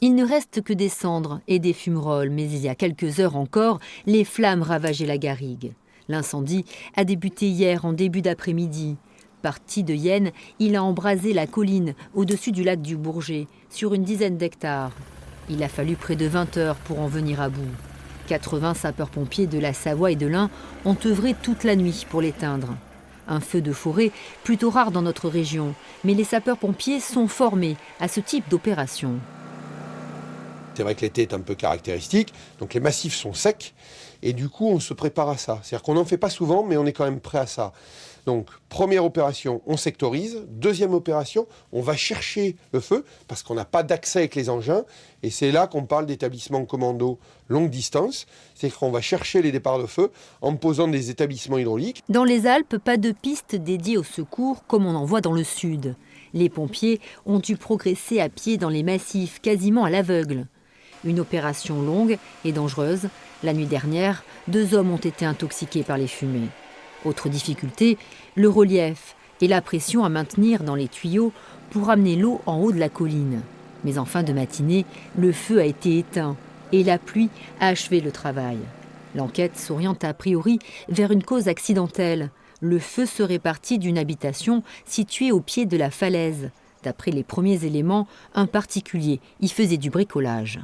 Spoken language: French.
Il ne reste que des cendres et des fumerolles, mais il y a quelques heures encore, les flammes ravageaient la garrigue. L'incendie a débuté hier en début d'après-midi. Parti de Yenne, il a embrasé la colline au-dessus du lac du Bourget, sur une dizaine d'hectares. Il a fallu près de 20 heures pour en venir à bout. 80 sapeurs-pompiers de la Savoie et de l'Ain ont œuvré toute la nuit pour l'éteindre. Un feu de forêt plutôt rare dans notre région, mais les sapeurs-pompiers sont formés à ce type d'opération. C'est vrai que l'été est un peu caractéristique, donc les massifs sont secs, et du coup on se prépare à ça. C'est-à-dire qu'on n'en fait pas souvent, mais on est quand même prêt à ça. Donc première opération, on sectorise. Deuxième opération, on va chercher le feu, parce qu'on n'a pas d'accès avec les engins, et c'est là qu'on parle d'établissement commando longue distance. C'est-à-dire qu'on va chercher les départs de feu en posant des établissements hydrauliques. Dans les Alpes, pas de piste dédiée au secours comme on en voit dans le sud. Les pompiers ont dû progresser à pied dans les massifs, quasiment à l'aveugle. Une opération longue et dangereuse. La nuit dernière, 2 hommes ont été intoxiqués par les fumées. Autre difficulté, le relief et la pression à maintenir dans les tuyaux pour amener l'eau en haut de la colline. Mais en fin de matinée, le feu a été éteint et la pluie a achevé le travail. L'enquête s'oriente a priori vers une cause accidentelle. Le feu serait parti d'une habitation située au pied de la falaise. D'après les premiers éléments, un particulier y faisait du bricolage.